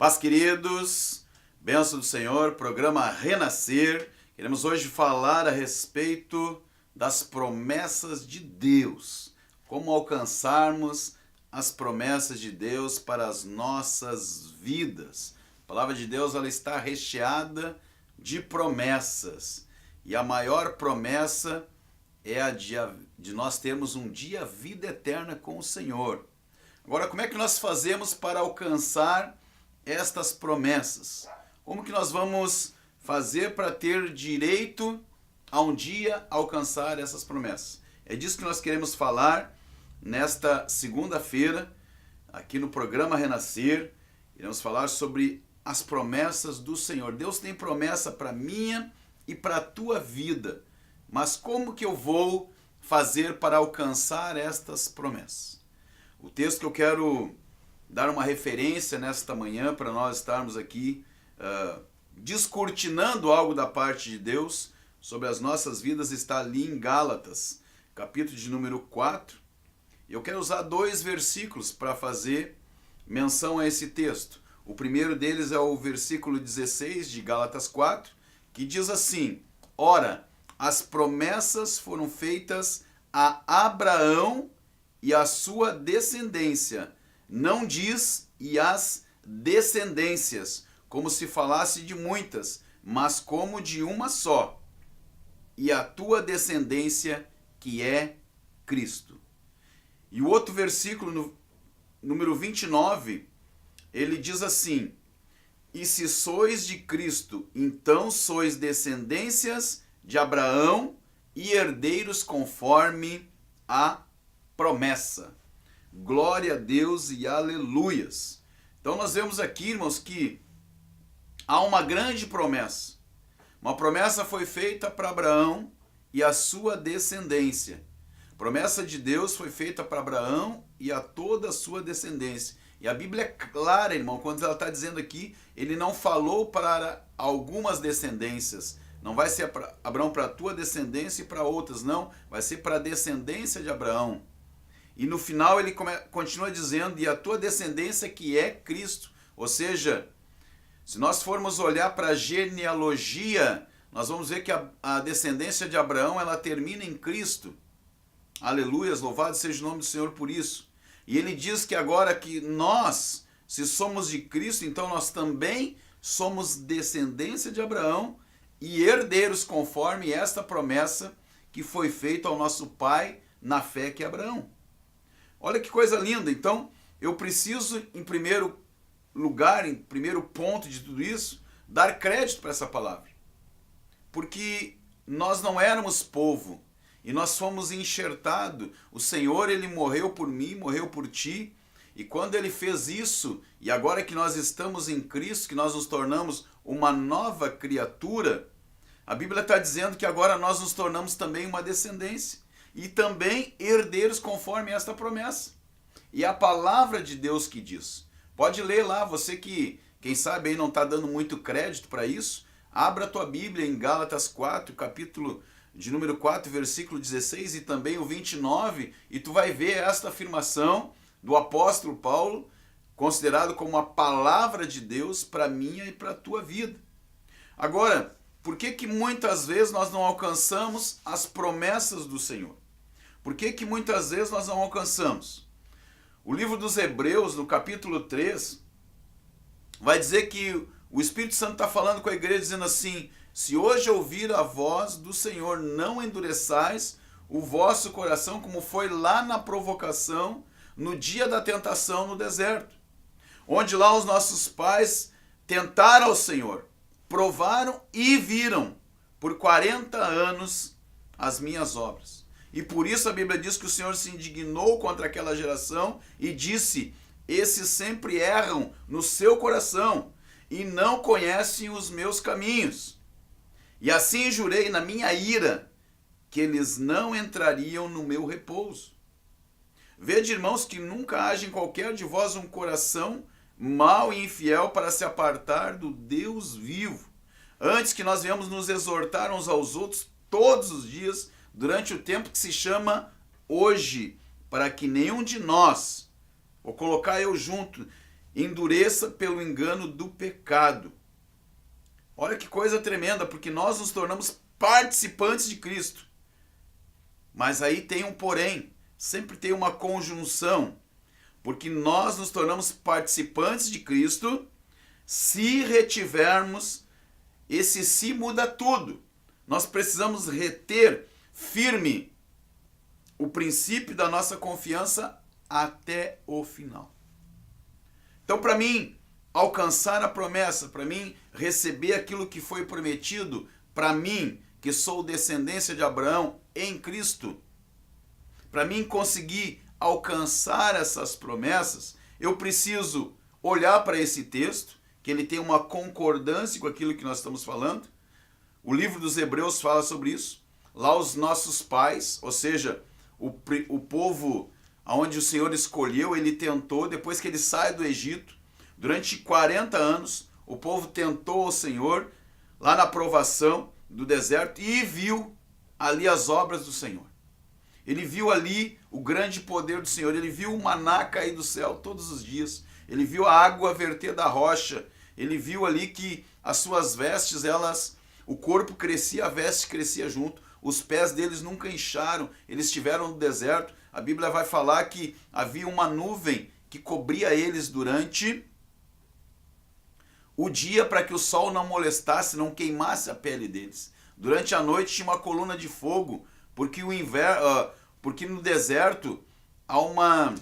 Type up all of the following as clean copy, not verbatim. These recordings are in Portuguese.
Paz, queridos, bênção do Senhor, programa Renascer. Queremos hoje falar a respeito das promessas de Deus. Como alcançarmos as promessas de Deus para as nossas vidas. A palavra de Deus ela está recheada de promessas. E a maior promessa é a de nós termos um dia vida eterna com o Senhor. Agora, como é que nós fazemos para alcançar estas promessas? Como que nós vamos fazer para ter direito a um dia alcançar essas promessas? É disso que nós queremos falar nesta segunda-feira, aqui no programa Renascer. Iremos falar sobre as promessas do Senhor. Deus tem promessa para minha e para a tua vida. Mas como que eu vou fazer para alcançar estas promessas? O texto que eu quero dar uma referência nesta manhã para nós estarmos aqui descortinando algo da parte de Deus sobre as nossas vidas está ali em Gálatas, capítulo de número 4. Eu quero usar 2 versículos para fazer menção a esse texto. O primeiro deles é o versículo 16 de Gálatas 4, que diz assim: Ora, as promessas foram feitas a Abraão e a sua descendência. Não diz e as descendências, como se falasse de muitas, mas como de uma só, e a tua descendência, que é Cristo. E o outro versículo, no número 29, ele diz assim: E se sois de Cristo, então sois descendências de Abraão e herdeiros conforme a promessa. Glória a Deus e aleluias. Então nós vemos aqui, irmãos, que há uma grande promessa. Uma promessa foi feita para Abraão e a sua descendência. A promessa de Deus foi feita para Abraão e a toda a sua descendência. E a Bíblia é clara, irmão, quando ela está dizendo aqui, ele não falou para algumas descendências. Não vai ser para Abraão, para a tua descendência e para outras, não. Vai ser para a descendência de Abraão. E no final ele continua dizendo, e a tua descendência que é Cristo. Ou seja, se nós formos olhar para a genealogia, nós vamos ver que a descendência de Abraão, ela termina em Cristo. Aleluias, louvado seja o nome do Senhor por isso. E ele diz que agora que nós, se somos de Cristo, então nós também somos descendência de Abraão e herdeiros conforme esta promessa que foi feita ao nosso pai na fé que é Abraão. Olha que coisa linda. Então, eu preciso, em primeiro lugar, em primeiro ponto de tudo isso, dar crédito para essa palavra. Porque nós não éramos povo e nós fomos enxertados. O Senhor, ele morreu por mim, morreu por ti. E quando ele fez isso, e agora que nós estamos em Cristo, que nós nos tornamos uma nova criatura, a Bíblia está dizendo que agora nós nos tornamos também uma descendência. E também herdeiros conforme esta promessa. E a palavra de Deus que diz. Pode ler lá, você que, quem sabe aí não está dando muito crédito para isso, abra a tua Bíblia em Gálatas 4, capítulo de número 4, versículo 16 e também o 29, e tu vai ver esta afirmação do apóstolo Paulo, considerado como a palavra de Deus para minha e para a tua vida. Agora, por que muitas vezes nós não alcançamos as promessas do Senhor? Por que muitas vezes nós não alcançamos? O livro dos Hebreus, no capítulo 3, vai dizer que o Espírito Santo está falando com a igreja, dizendo assim: se hoje ouvir a voz do Senhor, não endureçais o vosso coração, como foi lá na provocação, no dia da tentação no deserto, onde lá os nossos pais tentaram ao Senhor, provaram e viram por 40 anos as minhas obras. E por isso a Bíblia diz que o Senhor se indignou contra aquela geração e disse: esses sempre erram no seu coração e não conhecem os meus caminhos. E assim jurei na minha ira que eles não entrariam no meu repouso. Vede, irmãos, que nunca haja em qualquer de vós um coração mau e infiel para se apartar do Deus vivo. Antes que nós venhamos nos exortar uns aos outros todos os dias, durante o tempo que se chama hoje, para que nenhum de nós, vou colocar eu junto, endureça pelo engano do pecado. Olha que coisa tremenda, porque nós nos tornamos participantes de Cristo. Mas aí tem um porém, sempre tem uma conjunção, porque nós nos tornamos participantes de Cristo se retivermos, esse se muda tudo. Nós precisamos reter firme o princípio da nossa confiança até o final. Então, para mim alcançar a promessa, para mim receber aquilo que foi prometido, para mim que sou descendência de Abraão em Cristo, para mim conseguir alcançar essas promessas, eu preciso olhar para esse texto, que ele tem uma concordância com aquilo que nós estamos falando. O livro dos Hebreus fala sobre isso. Lá os nossos pais, ou seja, o povo onde o Senhor escolheu, ele tentou, depois que ele sai do Egito, durante 40 anos, o povo tentou o Senhor, lá na provação do deserto, e viu ali as obras do Senhor. Ele viu ali o grande poder do Senhor, ele viu o maná cair do céu todos os dias, ele viu a água verter da rocha, ele viu ali que as suas vestes, o corpo crescia, a veste crescia junto, os pés deles nunca incharam, eles estiveram no deserto. A Bíblia vai falar que havia uma nuvem que cobria eles durante o dia para que o sol não molestasse, não queimasse a pele deles. Durante a noite tinha uma coluna de fogo, porque porque no deserto há uma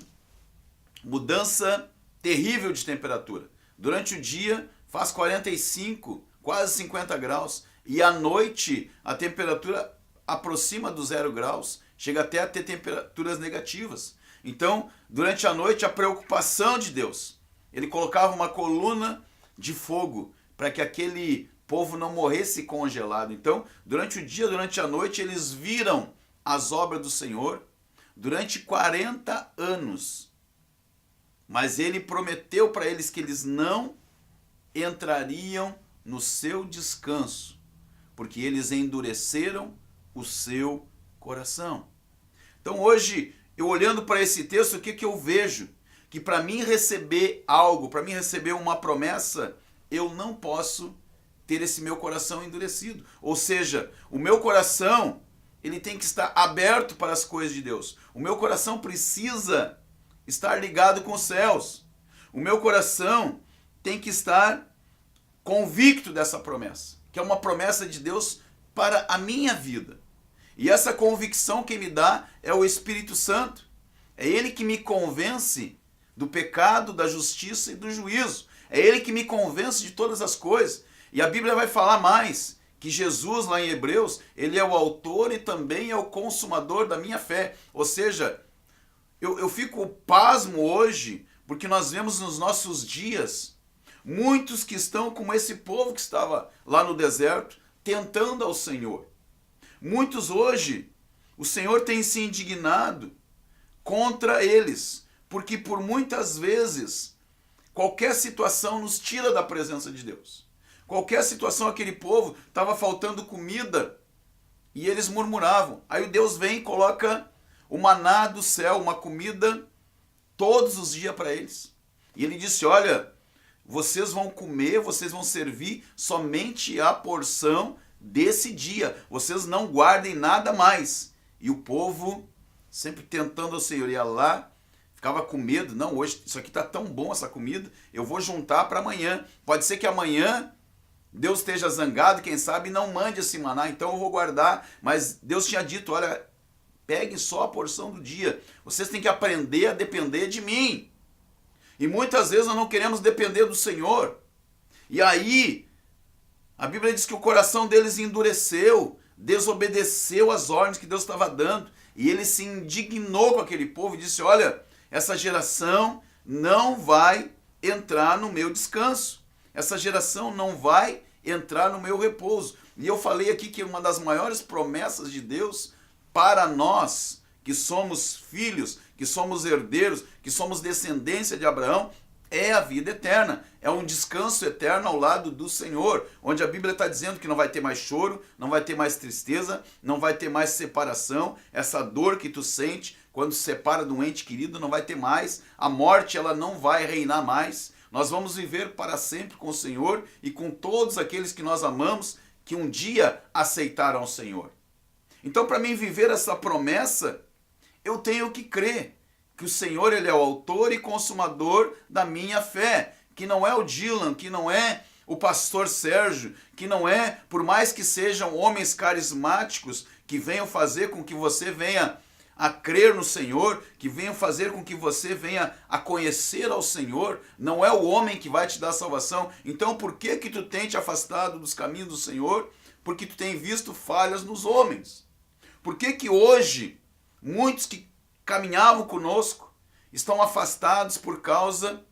mudança terrível de temperatura. Durante o dia faz 45, quase 50 graus, e à noite a temperatura aproxima dos 0 graus, chega até a ter temperaturas negativas. Então, durante a noite, a preocupação de Deus, ele colocava uma coluna de fogo para que aquele povo não morresse congelado. Então, durante o dia, durante a noite, eles viram as obras do Senhor durante 40 anos. Mas ele prometeu para eles que eles não entrariam no seu descanso, porque eles endureceram o seu coração. Então hoje, eu olhando para esse texto, o que eu vejo? Que para mim receber algo, para mim receber uma promessa, eu não posso ter esse meu coração endurecido. Ou seja, o meu coração, ele tem que estar aberto para as coisas de Deus. O meu coração precisa estar ligado com os céus. O meu coração tem que estar convicto dessa promessa, que é uma promessa de Deus para a minha vida. E essa convicção que me dá é o Espírito Santo. É Ele que me convence do pecado, da justiça e do juízo. É Ele que me convence de todas as coisas. E a Bíblia vai falar mais, que Jesus, lá em Hebreus, Ele é o autor e também é o consumador da minha fé. Ou seja, eu fico pasmo hoje, porque nós vemos nos nossos dias muitos que estão como esse povo que estava lá no deserto, tentando ao Senhor. Muitos hoje, o Senhor tem se indignado contra eles, porque por muitas vezes, qualquer situação nos tira da presença de Deus. Qualquer situação, aquele povo estava faltando comida e eles murmuravam. Aí o Deus vem e coloca o maná do céu, uma comida todos os dias para eles. E ele disse, olha, vocês vão comer, vocês vão servir somente a porção desse dia. Vocês não guardem nada mais. E o povo, sempre tentando ao Senhor, ia lá, ficava com medo. Não, hoje isso aqui está tão bom, essa comida, eu vou juntar para amanhã. Pode ser que amanhã Deus esteja zangado, quem sabe, não mande esse maná, então eu vou guardar. Mas Deus tinha dito, olha, pegue só a porção do dia. Vocês têm que aprender a depender de mim. E muitas vezes nós não queremos depender do Senhor. E aí, a Bíblia diz que o coração deles endureceu, desobedeceu às ordens que Deus estava dando. E ele se indignou com aquele povo e disse, olha, essa geração não vai entrar no meu descanso. Essa geração não vai entrar no meu repouso. E eu falei aqui que uma das maiores promessas de Deus para nós, que somos filhos, que somos herdeiros, que somos descendência de Abraão, é a vida eterna. É um descanso eterno ao lado do Senhor, onde a Bíblia está dizendo que não vai ter mais choro, não vai ter mais tristeza, não vai ter mais separação. Essa dor que tu sente quando se separa de um ente querido não vai ter mais. A morte, ela não vai reinar mais. Nós vamos viver para sempre com o Senhor e com todos aqueles que nós amamos, que um dia aceitaram o Senhor. Então, para mim viver essa promessa, eu tenho que crer que o Senhor, ele é o autor e consumador da minha fé, que não é o Dylan, que não é o pastor Sérgio, que não é, por mais que sejam homens carismáticos que venham fazer com que você venha a crer no Senhor, que venham fazer com que você venha a conhecer ao Senhor, não é o homem que vai te dar salvação. Então por que que tu tem te afastado dos caminhos do Senhor? Porque tu tem visto falhas nos homens. Por que que hoje muitos que caminhavam conosco estão afastados por causa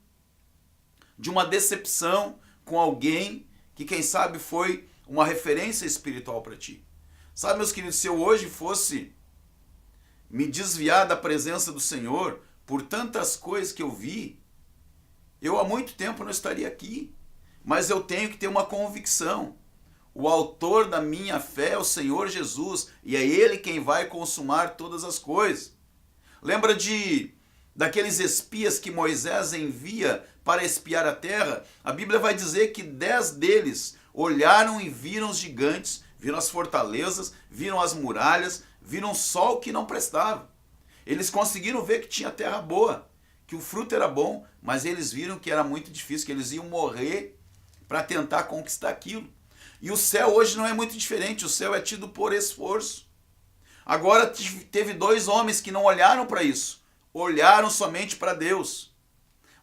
de uma decepção com alguém que, quem sabe, foi uma referência espiritual para ti? Sabe, meus queridos, se eu hoje fosse me desviar da presença do Senhor por tantas coisas que eu vi, eu há muito tempo não estaria aqui. Mas eu tenho que ter uma convicção. O autor da minha fé é o Senhor Jesus, e é Ele quem vai consumar todas as coisas. Lembra daqueles espias que Moisés envia para espiar a terra? A Bíblia vai dizer que 10 deles olharam e viram os gigantes, viram as fortalezas, viram as muralhas, viram só o que não prestava. Eles conseguiram ver que tinha terra boa, que o fruto era bom, mas eles viram que era muito difícil, que eles iam morrer para tentar conquistar aquilo. E o céu hoje não é muito diferente, o céu é tido por esforço. Agora teve 2 homens que não olharam para isso, olharam somente para Deus.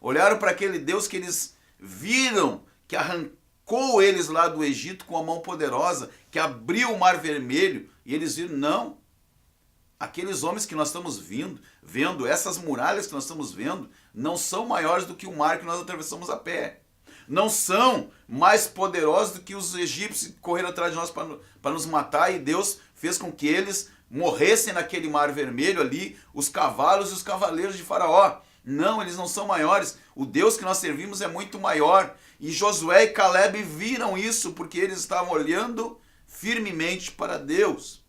Olharam para aquele Deus que eles viram, que arrancou eles lá do Egito com a mão poderosa, que abriu o Mar Vermelho, e eles viram, não, aqueles homens que nós estamos vendo, essas muralhas que nós estamos vendo, não são maiores do que o mar que nós atravessamos a pé. Não são mais poderosos do que os egípcios que correram atrás de nós para nos matar, e Deus fez com que eles morressem naquele Mar Vermelho ali, os cavalos e os cavaleiros de Faraó. Não, eles não são maiores. O Deus que nós servimos é muito maior. E Josué e Caleb viram isso porque eles estavam olhando firmemente para Deus.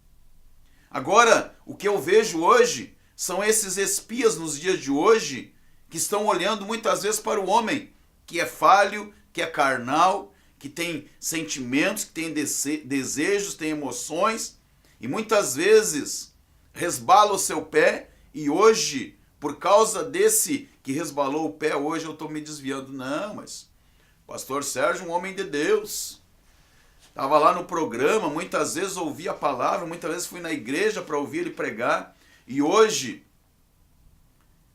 Agora, o que eu vejo hoje são esses espias nos dias de hoje que estão olhando muitas vezes para o homem, que é falho, que é carnal, que tem sentimentos, que tem desejos, tem emoções, e muitas vezes resbala o seu pé, e hoje, por causa desse que resbalou o pé, hoje eu estou me desviando. Não, mas pastor Sérgio, um homem de Deus, estava lá no programa, muitas vezes ouvi a palavra, muitas vezes fui na igreja para ouvir ele pregar, e hoje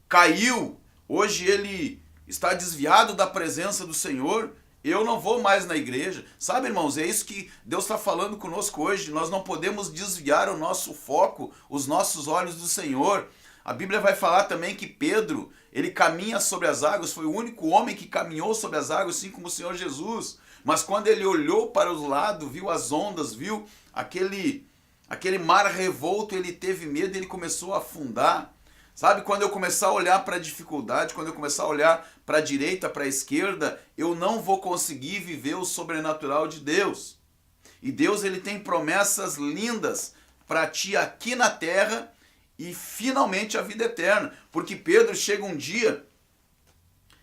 caiu, hoje ele está desviado da presença do Senhor, eu não vou mais na igreja. Sabe, irmãos, é isso que Deus está falando conosco hoje. Nós não podemos desviar o nosso foco, os nossos olhos do Senhor. A Bíblia vai falar também que Pedro, ele caminha sobre as águas, foi o único homem que caminhou sobre as águas, assim como o Senhor Jesus. Mas quando ele olhou para os lados, viu as ondas, viu aquele mar revolto, ele teve medo e ele começou a afundar. Sabe, quando eu começar a olhar para a dificuldade, quando eu começar a olhar para a direita, para a esquerda, eu não vou conseguir viver o sobrenatural de Deus. E Deus, ele tem promessas lindas para ti aqui na terra e finalmente a vida eterna. Porque Pedro chega um dia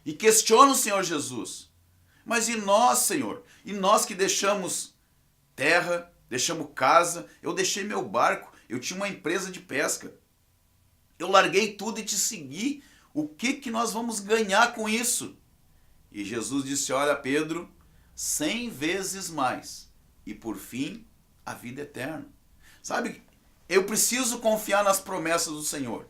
e questiona o Senhor Jesus. Mas e nós, Senhor? E nós que deixamos terra, deixamos casa, eu deixei meu barco, eu tinha uma empresa de pesca. Eu larguei tudo e te segui. O que nós vamos ganhar com isso? E Jesus disse, olha, Pedro, 100 vezes mais. E por fim, a vida eterna. Sabe, eu preciso confiar nas promessas do Senhor.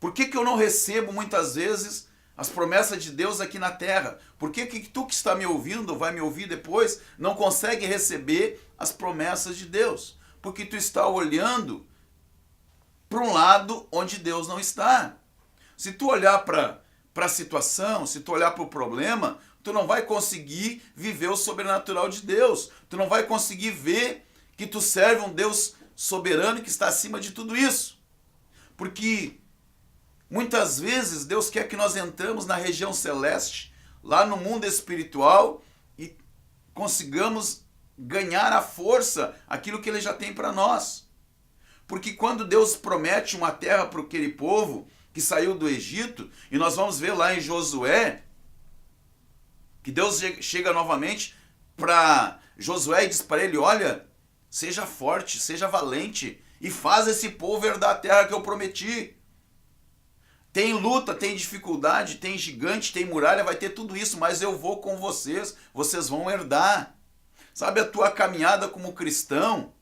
Por que eu não recebo muitas vezes as promessas de Deus aqui na terra? Por que tu que está me ouvindo, vai me ouvir depois, não consegue receber as promessas de Deus? Porque tu está olhando para um lado onde Deus não está. Se tu olhar para a situação, se tu olhar para o problema, tu não vai conseguir viver o sobrenatural de Deus. Tu não vai conseguir ver que tu serve um Deus soberano que está acima de tudo isso. Porque muitas vezes Deus quer que nós entramos na região celeste, lá no mundo espiritual, e consigamos ganhar a força, aquilo que Ele já tem para nós. Porque quando Deus promete uma terra para aquele povo que saiu do Egito, e nós vamos ver lá em Josué, Que Deus chega novamente para Josué e diz para ele, olha, seja forte, seja valente e faz esse povo herdar a terra que eu prometi. Tem luta, tem dificuldade, tem gigante, tem muralha, vai ter tudo isso, mas eu vou com vocês, vocês vão herdar. Sabe, a tua caminhada como cristão,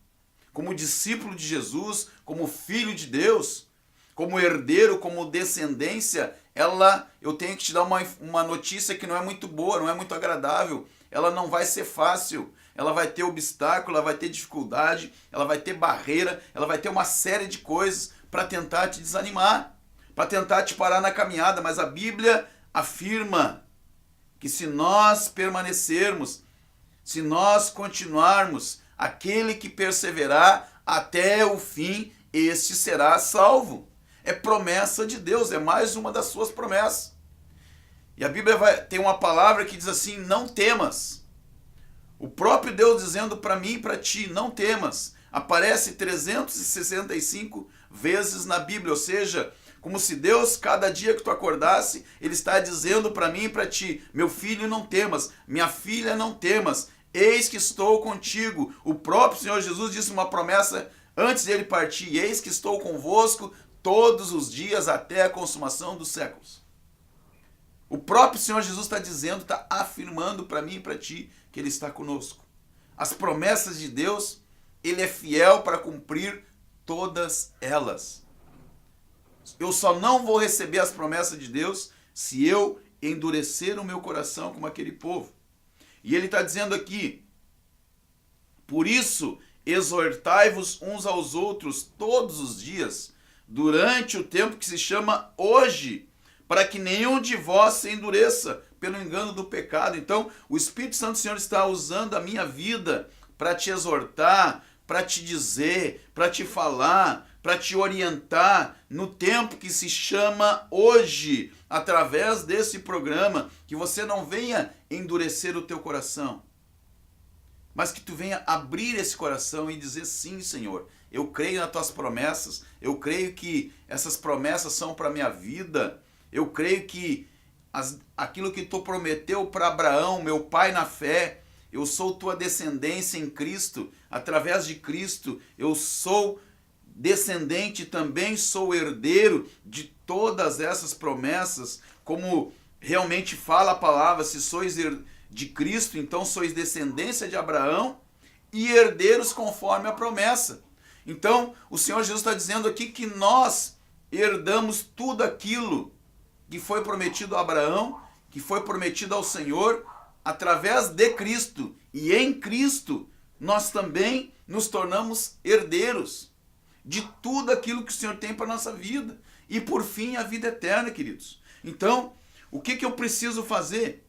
como discípulo de Jesus, como filho de Deus, como herdeiro, como descendência, eu tenho que te dar uma notícia que não é muito boa, não é muito agradável. Ela não vai ser fácil, ela vai ter obstáculo, ela vai ter dificuldade, ela vai ter barreira, ela vai ter uma série de coisas para tentar te desanimar, para tentar te parar na caminhada, mas a Bíblia afirma que se nós permanecermos, se nós continuarmos, aquele que perseverar até o fim, este será salvo. É promessa de Deus, é mais uma das suas promessas. E a Bíblia tem uma palavra que diz assim, não temas. O próprio Deus dizendo para mim e para ti, não temas. Aparece 365 vezes na Bíblia, ou seja, como se Deus, cada dia que tu acordasse, Ele está dizendo para mim e para ti, meu filho, não temas, minha filha, não temas, eis que estou contigo. O próprio Senhor Jesus disse uma promessa antes dele partir, eis que estou convosco todos os dias até a consumação dos séculos. O próprio Senhor Jesus está dizendo, está afirmando para mim e para ti que Ele está conosco. As promessas de Deus, Ele é fiel para cumprir todas elas. Eu só não vou receber as promessas de Deus se eu endurecer o meu coração como aquele povo. E Ele está dizendo aqui, por isso exortai-vos uns aos outros todos os dias, durante o tempo que se chama hoje, para que nenhum de vós se endureça pelo engano do pecado. Então, o Espírito Santo do Senhor está usando a minha vida para te exortar, para te dizer, para te falar, para te orientar no tempo que se chama hoje, através desse programa, que você não venha endurecer o teu coração, mas que tu venha abrir esse coração e dizer, sim, Senhor, eu creio nas tuas promessas, eu creio que essas promessas são para a minha vida, eu creio que aquilo que tu prometeu para Abraão, meu pai na fé, eu sou tua descendência em Cristo, através de Cristo, eu sou descendente, também sou herdeiro de todas essas promessas, como realmente fala a palavra, se sois de Cristo, então sois descendência de Abraão e herdeiros conforme a promessa. Então, o Senhor Jesus está dizendo aqui que nós herdamos tudo aquilo que foi prometido a Abraão, que foi prometido ao Senhor, através de Cristo. E em Cristo, nós também nos tornamos herdeiros de tudo aquilo que o Senhor tem para a nossa vida. E por fim, a vida eterna, queridos. Então, o que eu preciso fazer?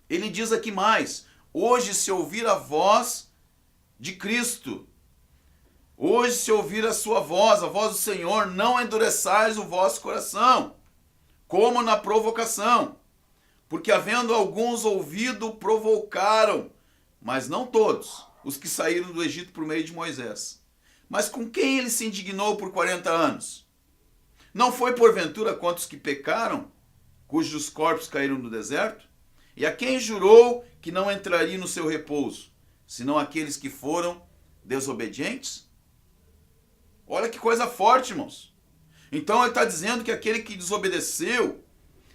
Ele diz aqui mais, hoje se ouvir a voz de Cristo, hoje se ouvir a sua voz, a voz do Senhor, não endureçais o vosso coração, como na provocação, porque havendo alguns ouvido, provocaram, mas não todos, os que saíram do Egito por meio de Moisés. Mas com quem ele se indignou por 40 anos? Não foi porventura contra os que pecaram, cujos corpos caíram no deserto? E a quem jurou que não entraria no seu repouso, senão aqueles que foram desobedientes? Olha que coisa forte, irmãos. Então ele está dizendo que aquele que desobedeceu,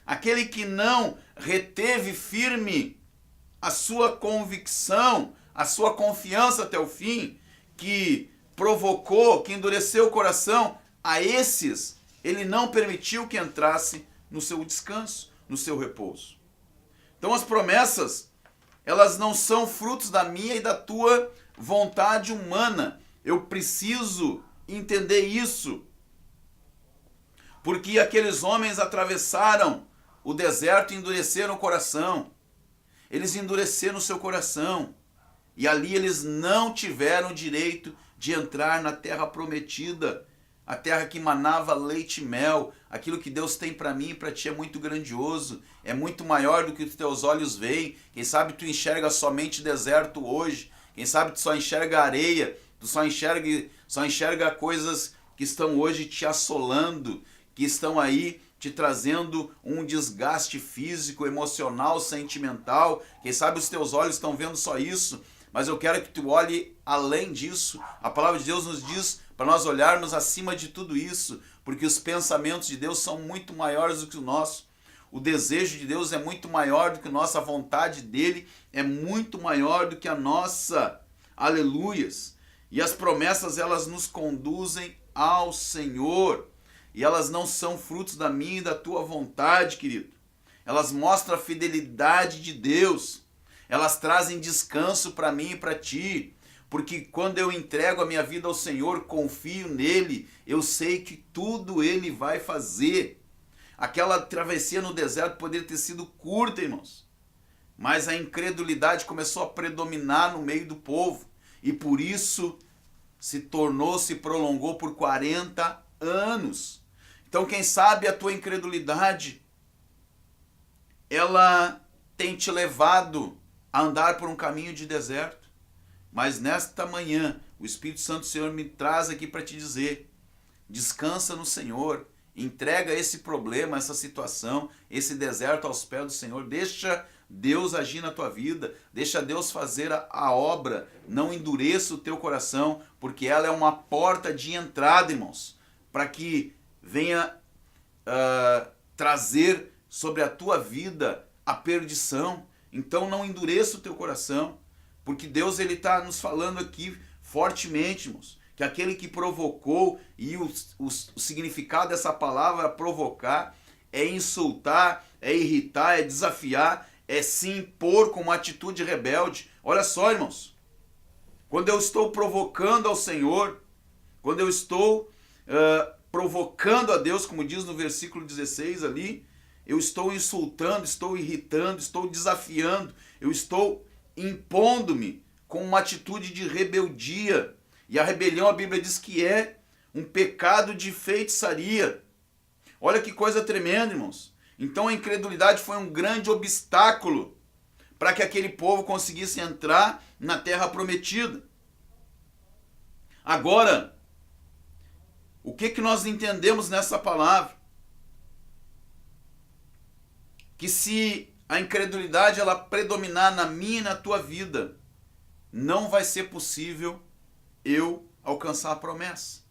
aquele que não reteve firme a sua convicção, a sua confiança até o fim, que provocou, que endureceu o coração, a esses ele não permitiu que entrasse no seu descanso, no seu repouso. Então as promessas, elas não são frutos da minha e da tua vontade humana. Eu preciso entender isso. Porque aqueles homens atravessaram o deserto e endureceram o coração. Eles endureceram o seu coração. E ali eles não tiveram direito de entrar na terra prometida. A terra que manava leite e mel. Aquilo que Deus tem para mim e para ti é muito grandioso. É muito maior do que os teus olhos veem. Quem sabe tu enxerga somente deserto hoje. Quem sabe tu só enxerga areia. Tu só enxerga coisas que estão hoje te assolando, que estão aí te trazendo um desgaste físico, emocional, sentimental. Quem sabe os teus olhos estão vendo só isso, mas eu quero que tu olhe além disso. A palavra de Deus nos diz para nós olharmos acima de tudo isso, porque os pensamentos de Deus são muito maiores do que o nosso. O desejo de Deus é muito maior do que a nossa, a vontade dele é muito maior do que a nossa. Aleluias! E as promessas, elas nos conduzem ao Senhor. E elas não são frutos da minha e da tua vontade, querido. Elas mostram a fidelidade de Deus. Elas trazem descanso para mim e para ti. Porque quando eu entrego a minha vida ao Senhor, confio nele, eu sei que tudo ele vai fazer. Aquela travessia no deserto poderia ter sido curta, irmãos. Mas a incredulidade começou a predominar no meio do povo. E por isso se prolongou por 40 anos. Então, quem sabe a tua incredulidade, ela tem te levado a andar por um caminho de deserto. Mas nesta manhã, o Espírito Santo do Senhor me traz aqui para te dizer: descansa no Senhor, entrega esse problema, essa situação, esse deserto aos pés do Senhor, deixa Deus agir na tua vida, deixa Deus fazer a obra, não endureça o teu coração, porque ela é uma porta de entrada, irmãos, para que venha trazer sobre a tua vida a perdição. Então não endureça o teu coração, porque Deus está nos falando aqui fortemente, irmãos, que aquele que provocou, e o significado dessa palavra provocar é insultar, é irritar, é desafiar, é se impor com uma atitude rebelde. Olha só, irmãos, quando eu estou provocando ao Senhor, quando eu estou provocando a Deus, como diz no versículo 16 ali, eu estou insultando, estou irritando, estou desafiando, eu estou impondo-me com uma atitude de rebeldia. E a rebelião, a Bíblia diz que é um pecado de feitiçaria. Olha que coisa tremenda, irmãos. Então a incredulidade foi um grande obstáculo para que aquele povo conseguisse entrar na terra prometida. Agora, o que nós entendemos nessa palavra? Que se a incredulidade ela predominar na minha e na tua vida, não vai ser possível eu alcançar a promessa.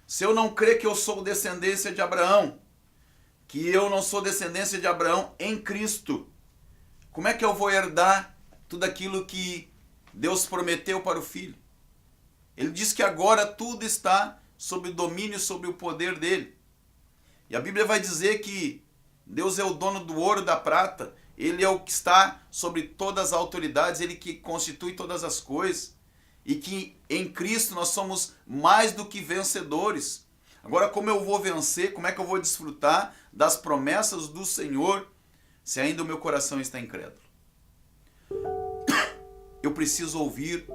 Se eu não crer que eu sou descendência de Abraão, que eu não sou descendência de Abraão em Cristo, como é que eu vou herdar tudo aquilo que Deus prometeu para o filho? Ele diz que agora tudo está sob o domínio, sob o poder dele. E a Bíblia vai dizer que Deus é o dono do ouro e da prata, ele é o que está sobre todas as autoridades, ele que constitui todas as coisas, e que em Cristo nós somos mais do que vencedores. Agora, como eu vou vencer, como é que eu vou desfrutar das promessas do Senhor, se ainda o meu coração está incrédulo? Eu preciso ouvir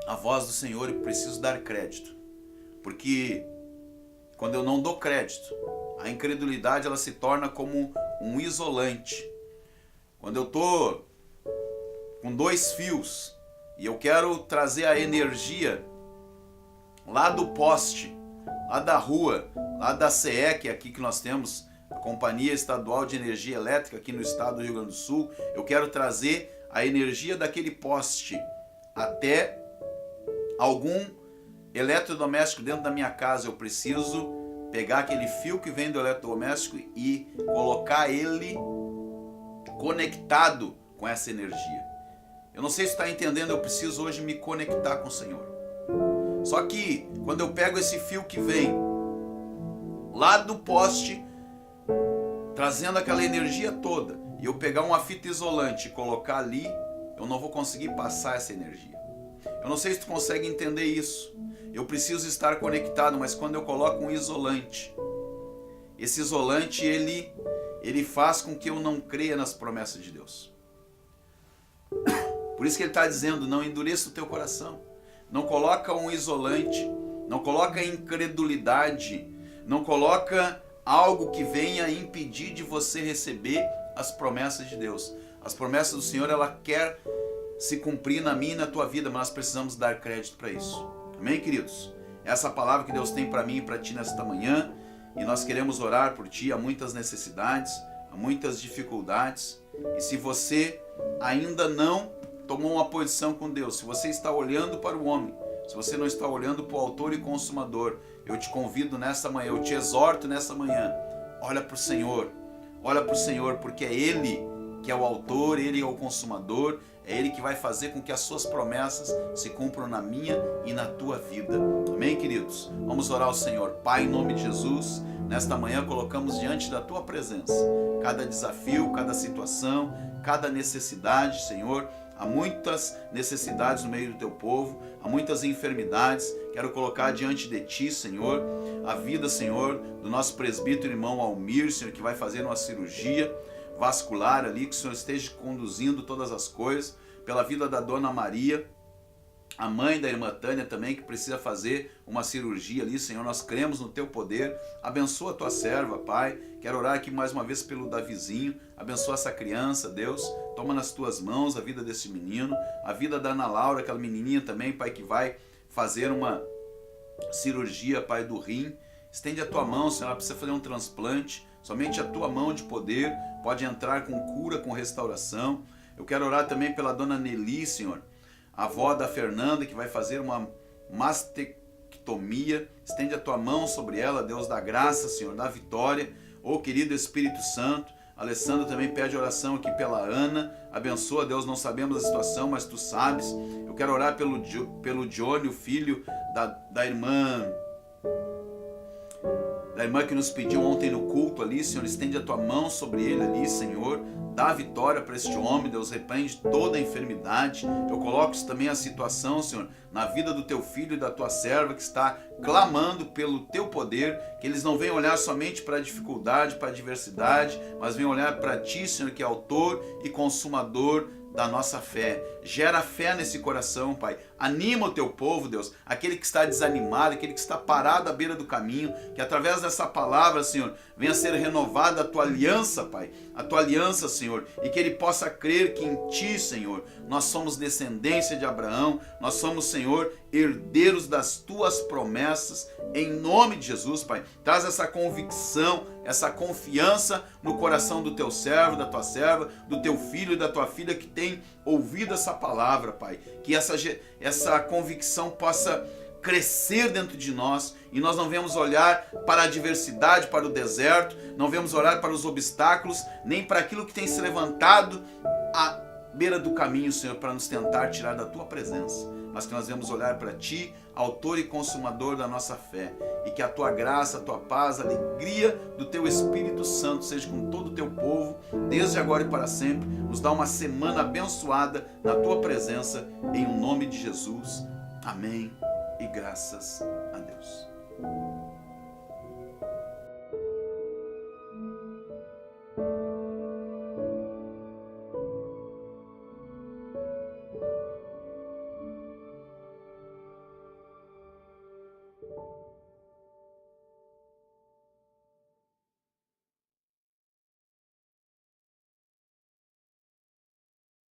a voz do Senhor e preciso dar crédito. Porque quando eu não dou crédito, a incredulidade ela se torna como um isolante. Quando eu estou com 2 fios e eu quero trazer a energia lá do poste, lá da rua, lá da CE, que é aqui que nós temos, a Companhia Estadual de Energia Elétrica aqui no estado do Rio Grande do Sul, eu quero trazer a energia daquele poste até algum eletrodoméstico dentro da minha casa. Eu preciso pegar aquele fio que vem do eletrodoméstico e colocar ele conectado com essa energia. Eu não sei se está entendendo, eu preciso hoje me conectar com o Senhor. Só que quando eu pego esse fio que vem lá do poste, trazendo aquela energia toda, e eu pegar uma fita isolante e colocar ali, eu não vou conseguir passar essa energia. Eu não sei se tu consegue entender isso. Eu preciso estar conectado, mas quando eu coloco um isolante, esse isolante ele faz com que eu não creia nas promessas de Deus. Por isso que ele está dizendo, não endureça o teu coração. Não coloca um isolante, não coloca incredulidade, não coloca algo que venha impedir de você receber as promessas de Deus. As promessas do Senhor, ela quer se cumprir na minha e na tua vida, mas nós precisamos dar crédito para isso. Amém, queridos? Essa palavra que Deus tem para mim e para ti nesta manhã, e nós queremos orar por Ti. Há muitas necessidades, há muitas dificuldades, e se você ainda não tomou uma posição com Deus, se você está olhando para o homem, se você não está olhando para o autor e consumador, eu te convido nessa manhã, eu te exorto nessa manhã, olha para o Senhor, porque é Ele que é o autor, Ele é o consumador, é Ele que vai fazer com que as suas promessas se cumpram na minha e na tua vida. Amém, queridos? Vamos orar ao Senhor. Pai, em nome de Jesus, nesta manhã colocamos diante da tua presença cada desafio, cada situação, cada necessidade, Senhor. Há muitas necessidades no meio do teu povo, há muitas enfermidades. Quero colocar diante de ti, Senhor, a vida, Senhor, do nosso presbítero irmão Almir, Senhor, que vai fazer uma cirurgia vascular ali, que o Senhor esteja conduzindo todas as coisas, pela vida da Dona Maria, a mãe da irmã Tânia também, que precisa fazer uma cirurgia ali, Senhor, nós cremos no teu poder. Abençoa a tua serva, Pai. Quero orar aqui mais uma vez pelo Davizinho. Abençoa essa criança, Deus. Toma nas tuas mãos a vida desse menino, a vida da Ana Laura, aquela menininha também, Pai, que vai fazer uma cirurgia, Pai, do rim. Estende a tua mão, Senhor, ela precisa fazer um transplante. Somente a tua mão de poder pode entrar com cura, com restauração. Eu quero orar também pela Dona Nelly, Senhor, a avó da Fernanda, que vai fazer uma mastectomia. Estende a tua mão sobre ela, Deus da graça, Senhor, da vitória. Ô querido Espírito Santo, Alessandro também pede oração aqui pela Ana. Abençoa, Deus, não sabemos a situação, mas tu sabes. Eu quero orar pelo Johnny, o filho da irmã que nos pediu ontem no culto ali, Senhor. Estende a tua mão sobre ele ali, Senhor. Dá vitória para este homem, Deus. Repreende toda a enfermidade. Eu coloco também a situação, Senhor, na vida do teu filho e da tua serva, que está clamando pelo teu poder, que eles não venham olhar somente para a dificuldade, para a adversidade, mas venham olhar para ti, Senhor, que é autor e consumador da nossa fé. Gera fé nesse coração, Pai. Anima o teu povo, Deus, aquele que está desanimado, aquele que está parado à beira do caminho, que através dessa palavra, Senhor, venha ser renovada a tua aliança, Pai, a tua aliança, Senhor, e que ele possa crer que em ti, Senhor, nós somos descendência de Abraão, nós somos, Senhor, herdeiros das tuas promessas, em nome de Jesus, Pai. Traz essa convicção, essa confiança no coração do teu servo, da tua serva, do teu filho e da tua filha que tem ouvido essa palavra, Pai. Que essa convicção possa crescer dentro de nós e nós não vamos olhar para a adversidade, para o deserto, não vamos olhar para os obstáculos, nem para aquilo que tem se levantado à beira do caminho, Senhor, para nos tentar tirar da tua presença, mas que nós vamos olhar para ti, autor e consumador da nossa fé, e que a tua graça, a tua paz, a alegria do teu Espírito Santo seja com todo o teu povo, desde agora e para sempre. Nos dá uma semana abençoada na tua presença, em nome de Jesus. Amém e graças a Deus.